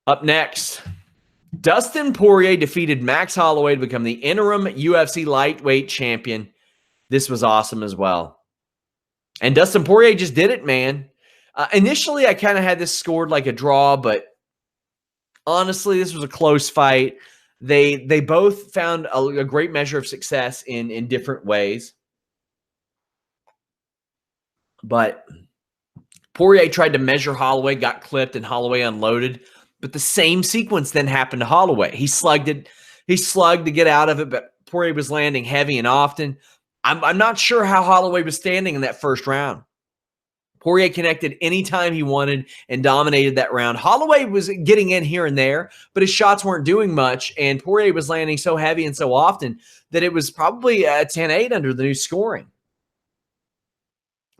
Up next, Dustin Poirier defeated Max Holloway to become the interim UFC lightweight champion. This was awesome as well. And Dustin Poirier just did it, man. Initially, I kind of had this scored like a draw, but honestly, this was a close fight. They both found a great measure of success in different ways. But Poirier tried to measure Holloway, got clipped, and Holloway unloaded. But the same sequence then happened to Holloway. He slugged to get out of it, but Poirier was landing heavy and often. I'm not sure how Holloway was standing in that first round. Poirier connected anytime he wanted and dominated that round. Holloway was getting in here and there, but his shots weren't doing much, and Poirier was landing so heavy and so often that it was probably a 10-8 under the new scoring.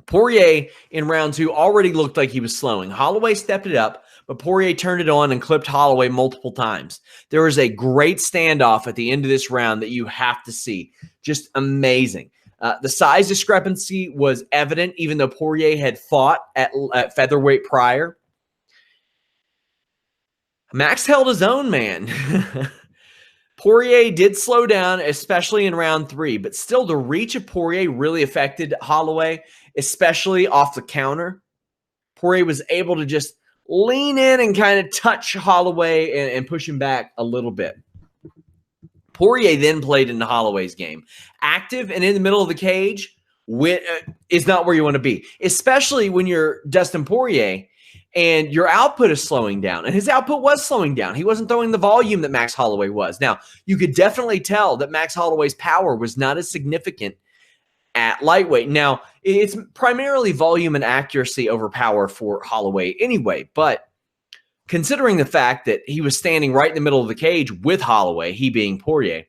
Poirier in round two already looked like he was slowing. Holloway stepped it up, but Poirier turned it on and clipped Holloway multiple times. There was a great standoff at the end of this round that you have to see. Just amazing. The size discrepancy was evident, even though Poirier had fought at featherweight prior. Max held his own, man. Poirier did slow down, especially in round three, but still the reach of Poirier really affected Holloway, especially off the counter. Poirier was able to just lean in and kind of touch Holloway and push him back a little bit. Poirier then played into Holloway's game. Active and in the middle of the cage is not where you want to be, especially when you're Dustin Poirier and your output is slowing down. And his output was slowing down. He wasn't throwing the volume that Max Holloway was. Now, you could definitely tell that Max Holloway's power was not as significant at lightweight. Now, it's primarily volume and accuracy over power for Holloway anyway, but considering the fact that he was standing right in the middle of the cage with Holloway, he being Poirier,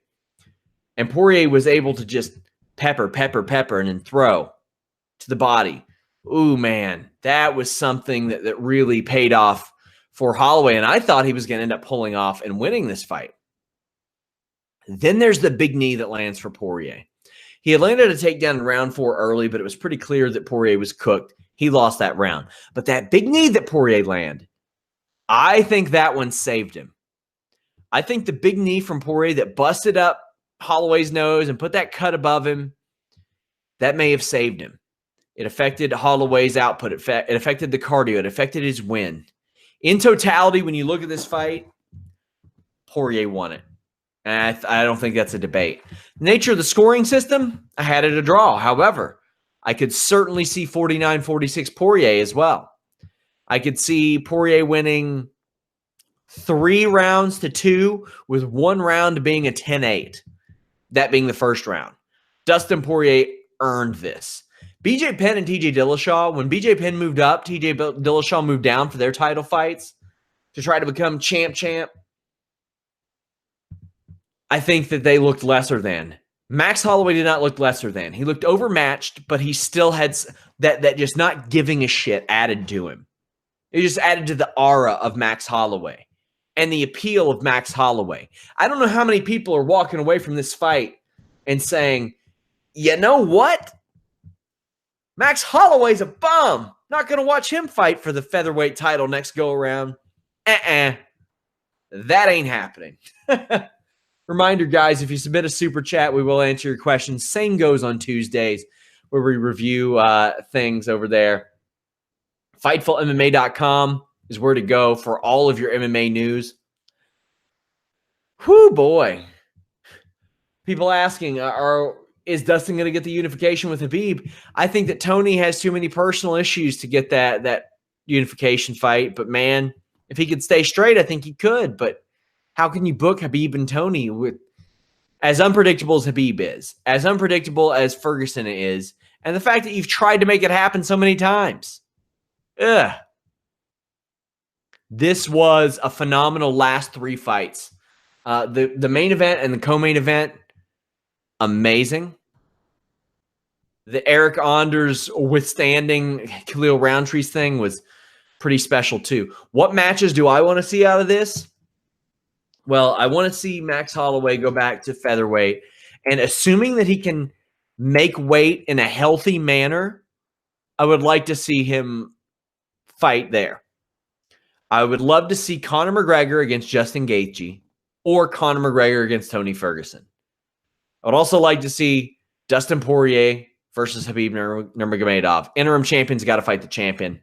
and Poirier was able to just pepper, and then throw to the body. Ooh, man, that was something that really paid off for Holloway, and I thought he was going to end up pulling off and winning this fight. Then there's the big knee that lands for Poirier. He had landed a takedown in round 4 early, but it was pretty clear that Poirier was cooked. He lost that round. But that big knee that Poirier landed, I think that one saved him. I think the big knee from Poirier that busted up Holloway's nose and put that cut above him, that may have saved him. It affected Holloway's output. It affected the cardio. It affected his win. In totality, when you look at this fight, Poirier won it. And I don't think that's a debate. The nature of the scoring system, I had it a draw. However, I could certainly see 49-46 Poirier as well. I could see Poirier winning 3 rounds to 2 with 1 round being a 10-8. That being the first round. Dustin Poirier earned this. BJ Penn and TJ Dillashaw, when BJ Penn moved up, TJ Dillashaw moved down for their title fights to try to become champ. I think that they looked lesser than. Max Holloway did not look lesser than. He looked overmatched, but he still had that just not giving a shit added to him. It just added to the aura of Max Holloway and the appeal of Max Holloway. I don't know how many people are walking away from this fight and saying, you know what? Max Holloway's a bum. Not going to watch him fight for the featherweight title next go around. That ain't happening. Reminder, guys, if you submit a super chat, we will answer your questions. Same goes on Tuesdays where we review things over there. FightfulMMA.com is where to go for all of your MMA news. Whew, boy. People asking, is Dustin going to get the unification with Khabib? I think that Tony has too many personal issues to get that unification fight. But, man, if he could stay straight, I think he could. But how can you book Khabib and Tony with as unpredictable as Khabib is, as unpredictable as Ferguson is, and the fact that you've tried to make it happen so many times? Ugh. This was a phenomenal last 3 fights. The main event and the co-main event, amazing. The Eric Anders withstanding Khalil Roundtree's thing was pretty special too. What matches do I want to see out of this? Well, I want to see Max Holloway go back to featherweight, and assuming that he can make weight in a healthy manner, I would like to see him fight there. I would love to see Conor McGregor against Justin Gaethje or Conor McGregor against Tony Ferguson. I would also like to see Dustin Poirier versus Khabib Nurmagomedov. Interim champion's got to fight the champion.